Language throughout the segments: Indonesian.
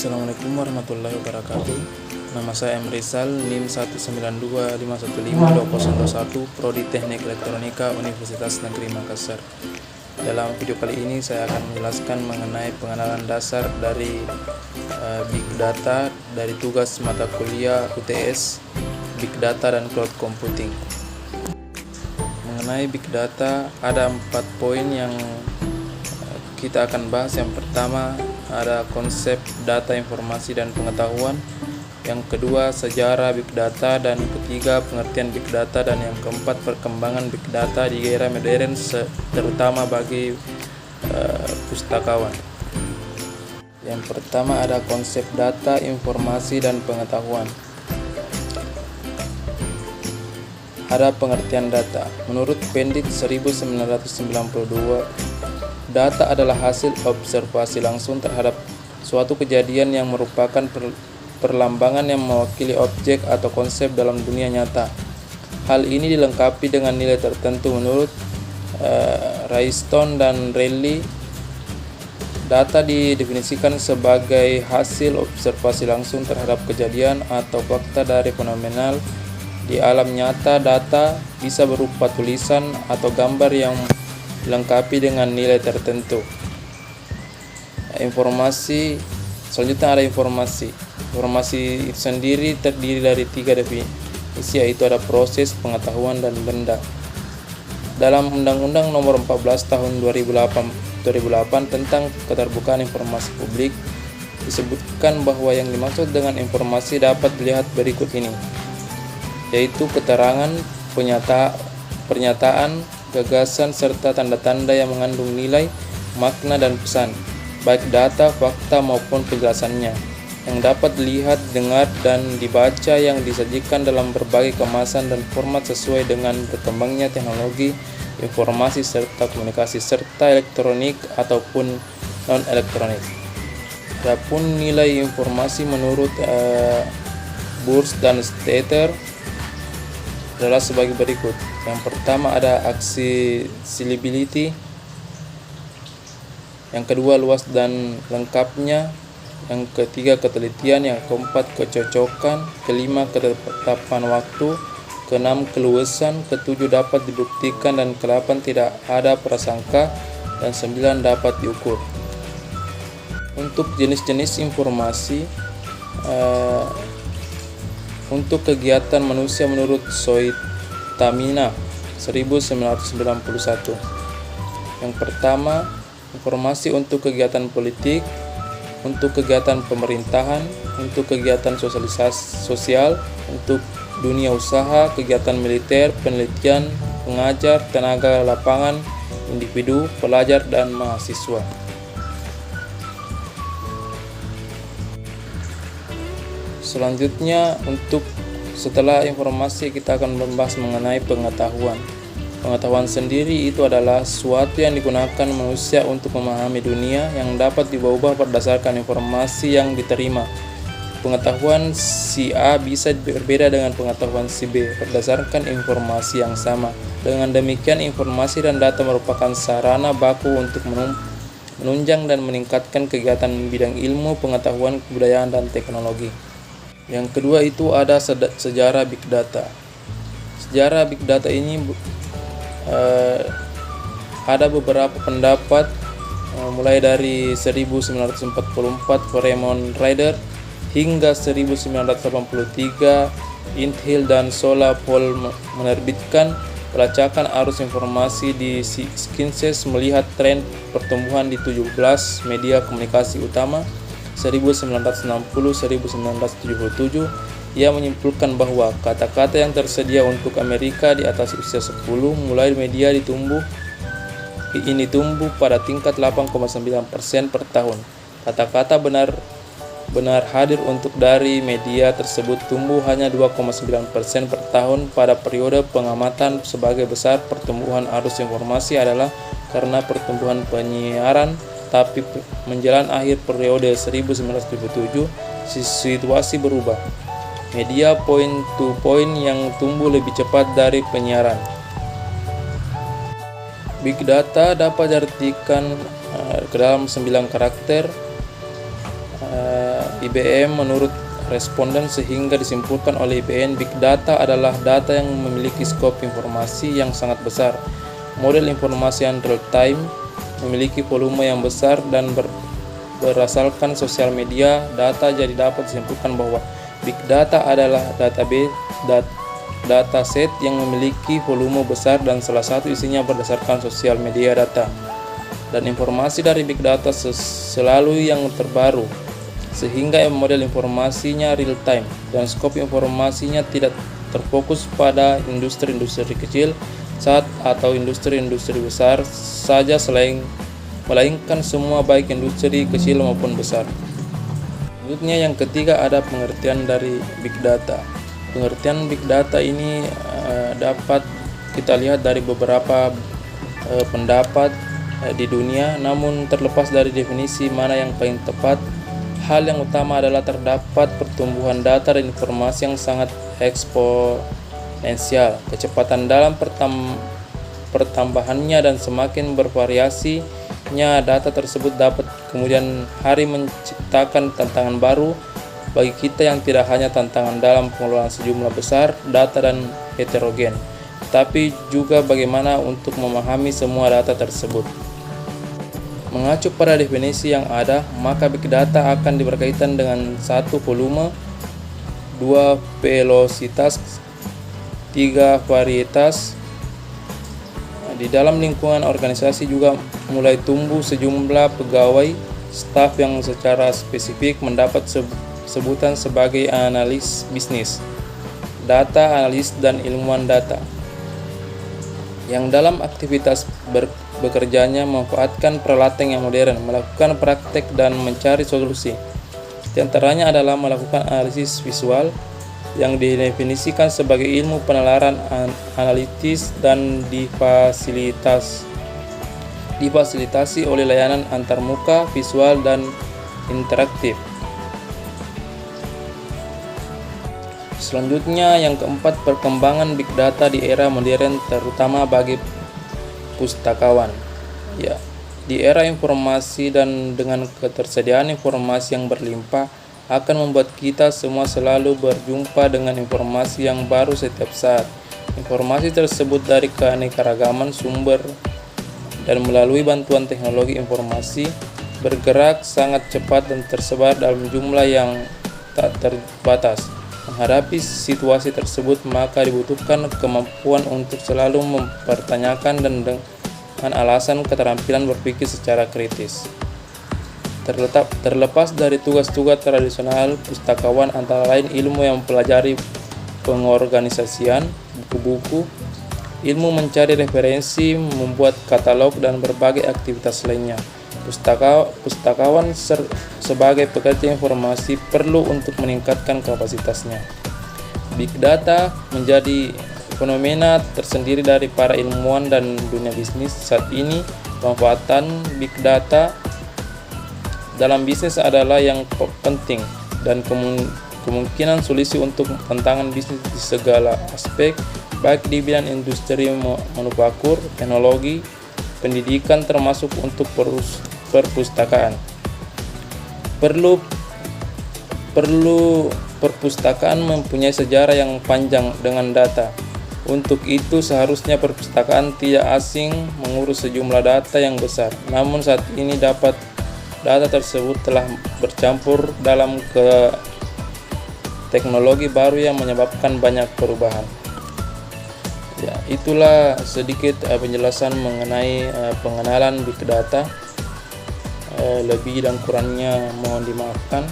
Assalamualaikum warahmatullahi wabarakatuh. Nama saya M. Rizal, NIM 192515021, Prodi Teknik Elektronika Universitas Negeri Makassar. Dalam video kali ini saya akan menjelaskan mengenai pengenalan dasar dari Big Data dari tugas mata kuliah UTS, Big Data dan Cloud Computing. Mengenai Big Data, ada 4 poin yang kita akan bahas. Yang pertama ada konsep data, informasi, dan pengetahuan. Yang kedua sejarah Big Data, dan ketiga pengertian Big Data, dan yang keempat perkembangan Big Data di era modern terutama bagi pustakawan. Yang pertama ada konsep data, informasi, dan pengetahuan. Ada pengertian data. Menurut Pendit 1992, data adalah hasil observasi langsung terhadap suatu kejadian yang merupakan perlambangan yang mewakili objek atau konsep dalam dunia nyata. Hal ini dilengkapi dengan nilai tertentu. Menurut Raiston dan Reilly, data didefinisikan sebagai hasil observasi langsung terhadap kejadian atau fakta dari fenomenal di alam nyata. Data bisa berupa tulisan atau gambar yang dilengkapi dengan nilai tertentu. Informasi selanjutnya ada informasi. Informasi itu sendiri terdiri dari 3 definisi, yaitu ada proses, pengetahuan, dan benda. Dalam Undang-Undang Nomor 14 Tahun 2008 tentang keterbukaan informasi publik disebutkan bahwa yang dimaksud dengan informasi dapat dilihat berikut ini, yaitu keterangan, pernyataan, gagasan, serta tanda-tanda yang mengandung nilai, makna, dan pesan, baik data, fakta, maupun penjelasannya, yang dapat dilihat, dengar, dan dibaca, yang disajikan dalam berbagai kemasan dan format sesuai dengan berkembangnya teknologi informasi serta komunikasi, serta elektronik ataupun non-elektronik. Adapun nilai informasi menurut Burs dan Stater adalah sebagai berikut. Yang pertama ada accessibility, yang kedua luas dan lengkapnya, yang ketiga ketelitian, yang keempat kecocokan, kelima ketetapan waktu, keenam keluasan, ketujuh dapat dibuktikan, dan kedelapan tidak ada prasangka, dan 9 dapat diukur. Untuk jenis-jenis informasi, untuk kegiatan manusia menurut Soitamina 1991. Yang pertama, informasi untuk kegiatan politik, untuk kegiatan pemerintahan, untuk kegiatan sosial, untuk dunia usaha, kegiatan militer, penelitian, pengajar, tenaga lapangan, individu, pelajar, dan mahasiswa. Selanjutnya, untuk setelah informasi kita akan membahas mengenai pengetahuan. Pengetahuan sendiri itu adalah sesuatu yang digunakan manusia untuk memahami dunia, yang dapat diubah berdasarkan informasi yang diterima. Pengetahuan si A bisa berbeda dengan pengetahuan si B berdasarkan informasi yang sama. Dengan demikian, informasi dan data merupakan sarana baku untuk menunjang dan meningkatkan kegiatan bidang ilmu, pengetahuan, kebudayaan, dan teknologi. Yang kedua itu ada sejarah Big Data. Sejarah Big Data ini ada beberapa pendapat, mulai dari 1944 Raymond Ryder hingga 1983 Intel dan Sola Paul menerbitkan pelacakan arus informasi di Sciences melihat tren pertumbuhan di 17 media komunikasi utama 1960-1977. Ia menyimpulkan bahwa kata-kata yang tersedia untuk Amerika di atas usia 10 mulai media tumbuh pada tingkat 8,9% per tahun. Kata-kata benar hadir untuk dari media tersebut tumbuh hanya 2,9% per tahun. Pada periode pengamatan sebagai besar pertumbuhan arus informasi adalah karena pertumbuhan penyiaran, tapi menjelang akhir periode 1977 situasi berubah. Media point to point yang tumbuh lebih cepat dari penyiaran. Big Data dapat diartikan ke dalam 9 karakter. IBM menurut responden, sehingga disimpulkan oleh IBM, Big Data adalah data yang memiliki skop informasi yang sangat besar. Model informasi yang real time, memiliki volume yang besar, dan berasalkan sosial media data. Jadi dapat disimpulkan bahwa Big Data adalah dataset yang memiliki volume besar dan salah satu isinya berdasarkan sosial media data. Dan informasi dari Big Data selalu yang terbaru, sehingga model informasinya real time dan skop informasinya tidak terfokus pada industri-industri kecil atau industri-industri besar saja, melainkan semua, baik industri kecil maupun besar. Selanjutnya yang ketiga ada pengertian dari Big Data. Pengertian Big Data ini dapat kita lihat dari beberapa pendapat di dunia, namun terlepas dari definisi mana yang paling tepat, hal yang utama adalah terdapat pertumbuhan data dan informasi yang sangat eksponensial. Kecepatan dalam pertambahannya dan semakin bervariasinya data tersebut dapat kemudian hari menciptakan tantangan baru bagi kita, yang tidak hanya tantangan dalam pengelolaan sejumlah besar data dan heterogen, tapi juga bagaimana untuk memahami semua data tersebut. Mengacu pada definisi yang ada, maka Big Data akan berkaitan dengan 1. Volume, 2. Velositas, 3. Varietas. Di dalam lingkungan organisasi juga mulai tumbuh sejumlah pegawai staf yang secara spesifik mendapat sebutan sebagai analis bisnis, data analis, dan ilmuwan data, yang dalam aktivitas bekerjanya memanfaatkan peralatan yang modern, melakukan praktek, dan mencari solusi. Di antaranya adalah melakukan analisis visual yang didefinisikan sebagai ilmu penalaran analitis dan difasilitasi oleh layanan antarmuka, visual, dan interaktif. Selanjutnya yang keempat, perkembangan Big Data di era modern, terutama bagi pustakawan. Ya, di era informasi dan dengan ketersediaan informasi yang berlimpah, akan membuat kita semua selalu berjumpa dengan informasi yang baru setiap saat. Informasi tersebut dari keanekaragaman sumber dan melalui bantuan teknologi informasi bergerak sangat cepat dan tersebar dalam jumlah yang tak terbatas. Menghadapi situasi tersebut, maka dibutuhkan kemampuan untuk selalu mempertanyakan dan dengan alasan keterampilan berpikir secara kritis. Terlepas dari tugas-tugas tradisional pustakawan, antara lain ilmu yang mempelajari pengorganisasian, buku-buku, ilmu mencari referensi, membuat katalog, dan berbagai aktivitas lainnya. Pustakawan sebagai pekerja informasi perlu untuk meningkatkan kapasitasnya. Big Data menjadi fenomena tersendiri dari para ilmuwan dan dunia bisnis saat ini. Pemanfaatan Big Data dalam bisnis adalah yang penting, dan kemungkinan solusi untuk tantangan bisnis di segala aspek, baik di bidang industri manufaktur, teknologi, pendidikan, termasuk untuk perpustakaan. Perlu perpustakaan mempunyai sejarah yang panjang dengan data. Untuk itu seharusnya perpustakaan tidak asing mengurus sejumlah data yang besar. Namun saat ini data tersebut telah bercampur dalam teknologi baru yang menyebabkan banyak perubahan. Ya, itulah sedikit penjelasan mengenai pengenalan Big Data. Lebih dan kurangnya mohon dimaafkan.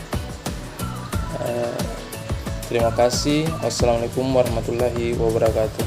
Terima kasih. Wassalamualaikum warahmatullahi wabarakatuh.